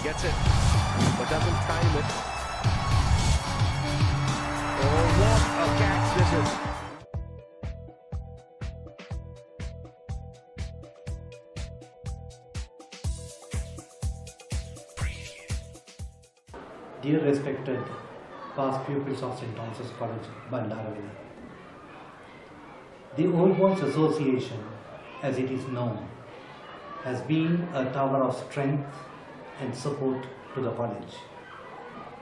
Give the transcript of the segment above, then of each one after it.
gets it, but doesn't time it. Oh, what a catch this is. Dear respected past pupils of St. Thomas's College, Bandaravilla. The Old Boys Association, as it is known, has been a tower of strength and support to the college,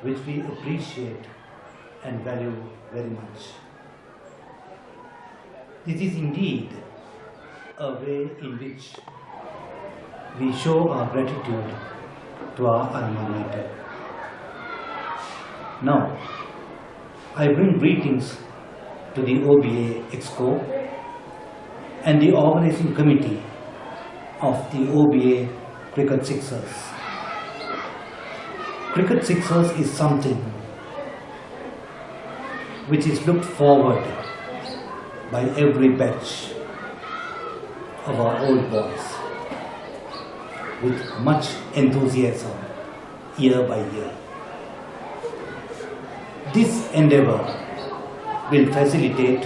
which we appreciate and value very much. This is indeed a way in which we show our gratitude to our alma mater. Now, I bring greetings to the OBA Exco and the organizing committee of the OBA Cricket Sixers. Cricket Sixers is something which is looked forward by every batch of our old boys with much enthusiasm year by year. This endeavor will facilitate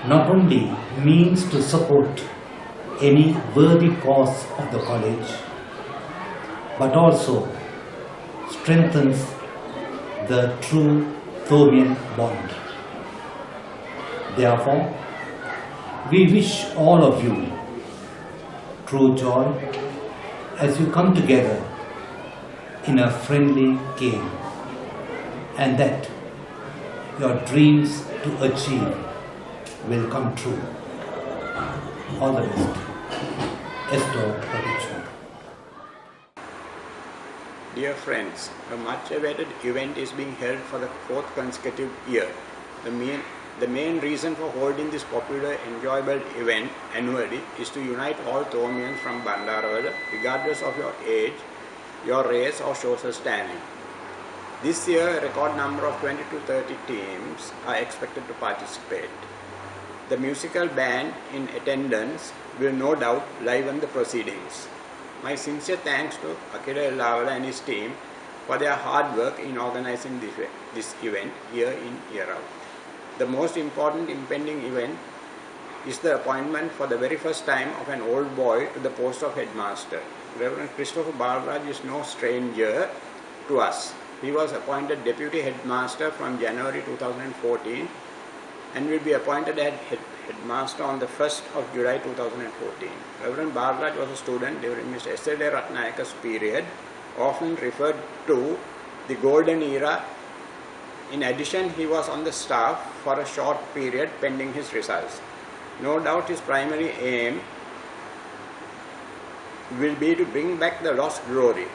not only means to support any worthy cause of the college, but also strengthens the true Thomian bond. Therefore, we wish all of you true joy as you come together in a friendly game, and that your dreams to achieve will come true. All the best. Esto Perpetuum. Dear friends, a much-awaited event is being held for the fourth consecutive year. The main reason for holding this popular, enjoyable event annually is to unite all Thomians from Bandaravilla, regardless of your age, your race or social standing. This year, a record number of 20 to 30 teams are expected to participate. The musical band in attendance will no doubt liven the proceedings. My sincere thanks to Akira Ellavala and his team for their hard work in organizing this event year in, year out. The most important impending event is the appointment for the very first time of an old boy to the post of headmaster. Reverend Christopher Balraj is no stranger to us. He was appointed Deputy Headmaster from January 2014 and will be appointed as Headmaster on the 1st of July 2014. Reverend Balraj was a student during Mr. S.L.A. Ratnayaka's period, often referred to the golden era. In addition, he was on the staff for a short period pending his results. No doubt his primary aim will be to bring back the lost glory.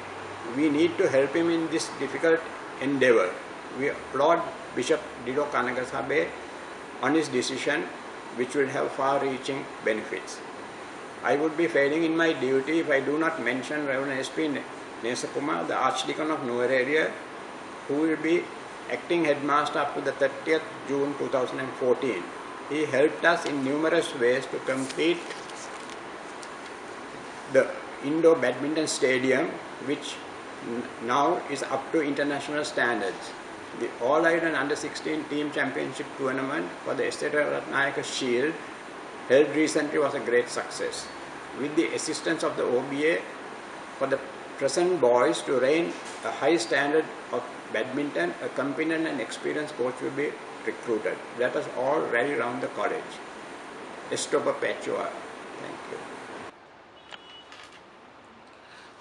We need to help him in this difficult endeavor. We applaud Bishop Dido Kanagasabe on his decision, which will have far-reaching benefits. I would be failing in my duty if I do not mention Reverend S.P. Nesakumar, the Archdeacon of Nuwara, who will be acting headmaster up to the 30th June 2014. He helped us in numerous ways to complete the indoor badminton stadium, which now is up to international standards. The All-Ireland Under-16 Team Championship Tournament for the S.L.A. Ratnayaka Shield held recently was a great success. With the assistance of the OBA, for the present boys to reign a high standard of badminton, a competent and experienced coach will be recruited. Let us all rally around the college. Esto Perpetua. Thank you.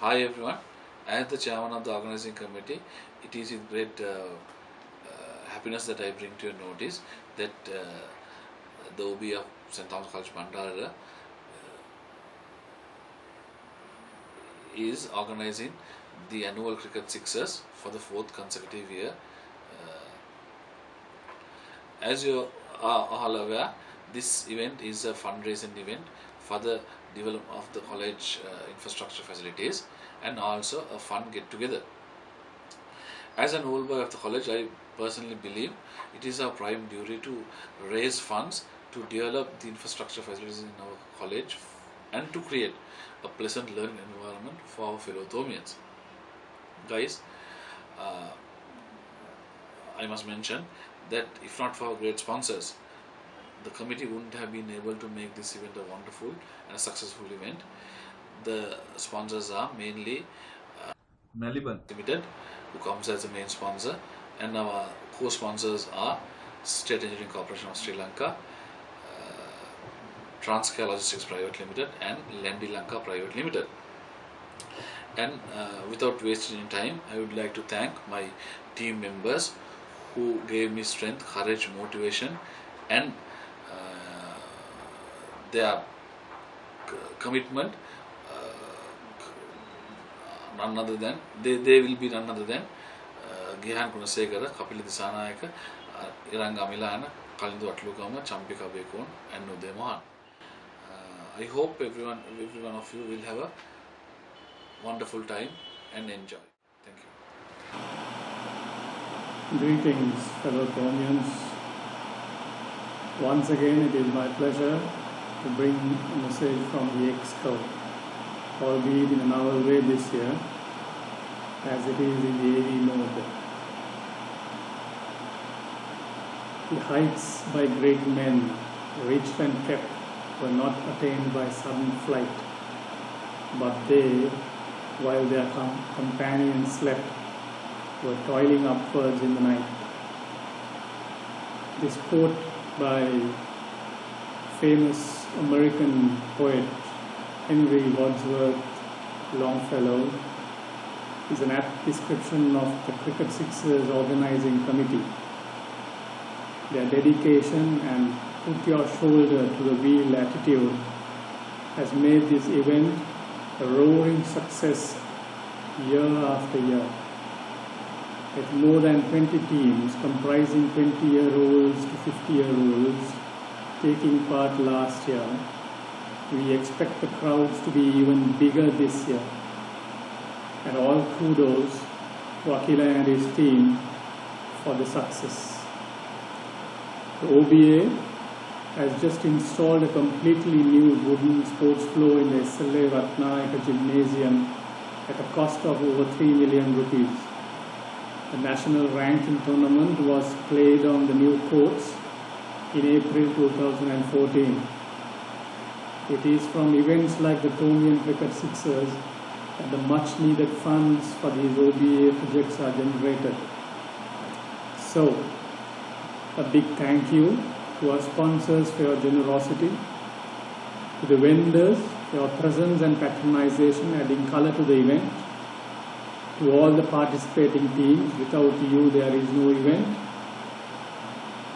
Hi everyone, as the chairman of the organizing committee, it is with great happiness that I bring to your notice that the OB of St. Thomas College Bandaravilla is organizing the annual Cricket Sixers for the fourth consecutive year. As you are all aware, this event is a fundraising event for the development of the college infrastructure facilities and also a fun get-together. As an old boy of the college, I personally believe it is our prime duty to raise funds to develop the infrastructure facilities in our college and to create a pleasant learning environment for our fellow Thomians. guys, uh, I must mention that if not for our great sponsors, the committee wouldn't have been able to make this event a wonderful and a successful event. The sponsors are mainly Melbourne Limited, who comes as the main sponsor, and our co-sponsors are State Engineering Corporation of Sri Lanka, Transcare Logistics Private Limited, and Lendi Lanka Private Limited. And without wasting any time, I would like to thank my team members who gave me strength, courage, motivation, and their commitment. None other than they will be none other than Gihan Kunasekara, Kapila Disanayaka, Iranga Milana, Kalindu Atlukama, Champika Bekon, and Uday Mohan. I hope every one of you will have a wonderful time and enjoy. Thank you. Greetings, fellow Thomians. Once again, it is my pleasure to bring a message from the Exco, albeit in another way this year, as it is in the AV mode. The heights by great men, reached and kept, were not attained by sudden flight, but they, while their companions slept, were toiling upwards in the night. This quote by famous American poet Henry Wadsworth Longfellow is an apt description of the Cricket Sixers organizing committee. Their dedication and put your shoulder to the wheel attitude has made this event a roaring success year after year. With more than 20 teams comprising 20-year-olds to 50-year-olds taking part last year, we expect the crowds to be even bigger this year. And all kudos to Akila and his team for the success. The OBA has just installed a completely new wooden sports floor in the SLA Ratnayaka Gymnasium at a cost of over 3 million rupees. The national ranking tournament was played on the new courts in April 2014. It is from events like the Thomian Cricket Sixers that the much needed funds for these OBA projects are generated. So, a big thank you to our sponsors for your generosity, to the vendors for your presence and patronization adding color to the event, to all the participating teams. Without you there is no event,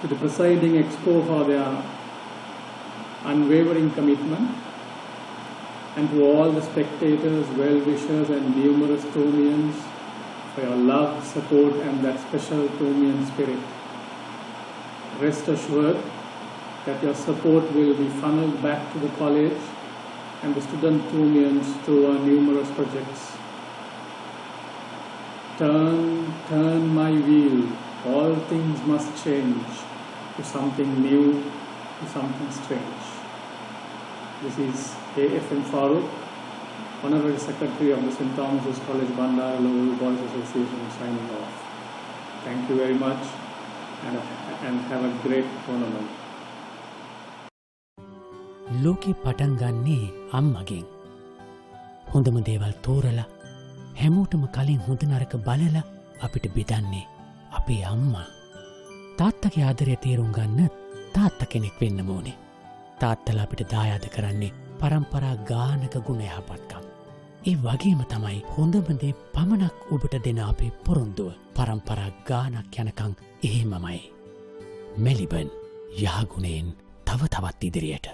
to the presiding expo for their unwavering commitment, and to all the spectators, well-wishers and numerous Thomians for your love, support and that special Thomian spirit. Rest assured that your support will be funneled back to the college and the student Thomians through our numerous projects. Turn my wheel, all things must change to something new, to something strange. This is A.F.M. Farooq, Honorary Secretary of the St. Thomas's College Bandara Lowell Boys Association, signing off. Thank you very much and have a great tournament. ලෝකෙ පටන් ගන්නේ අම්මගෙන්. හොඳම දේවල් තෝරලා හැමෝටම කලින් හොඳ නරක බලලා අපිට බෙදන්නේ අපේ අම්මා. තාත්තගේ ආදරය තේරුම් ගන්න තාත්තා කෙනෙක් වෙන්න ඕනේ. තාත්තලා අපිට දායාද කරන්නේ පරම්පරා ගානක ගුණ යහපත්කම්. ඒ වගේම තමයි හොඳම දේ පමණක් ඔබට දෙන අපේ පොරොන්දුව. පරම්පරා ගානක් යනකම් එහෙමමයි. මෙලිබන් යහගුණයෙන් තව තවත් ඉදිරියට.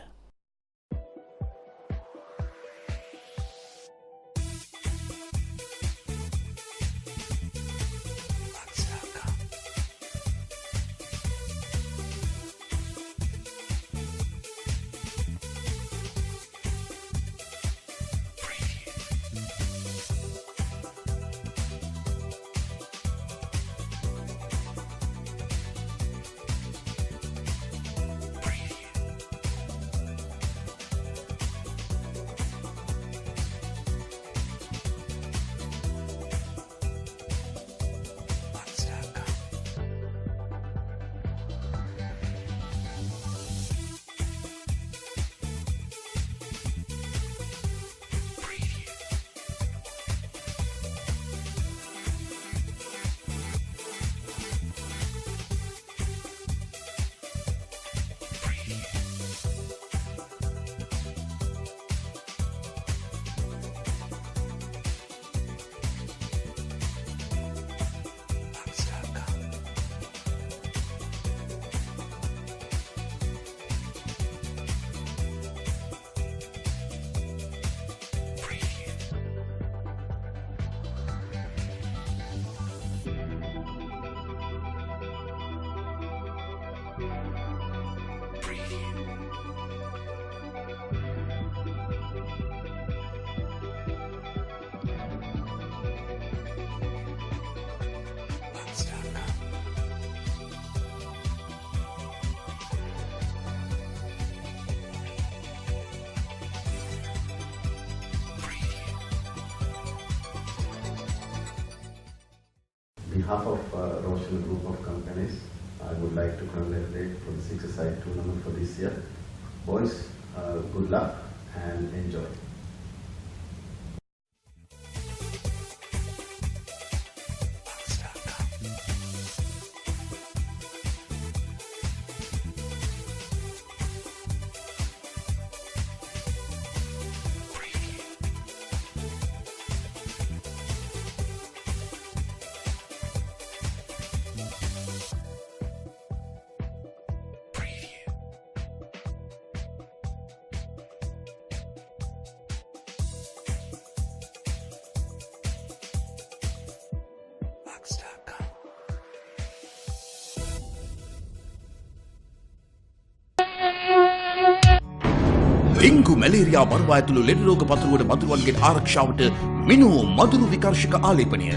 behalf of Roshan Group of Companies, I would like to congratulate for the six-a-side tournament for this year. Boys, good luck and enjoy. Dengue malaria මරුවා ඇතුළු ලෙඩ රෝග පතුරවන මතුරුවන්ගේ ආරක්ෂාවට මිනු මදුරු විකර්ශක ආලේපනය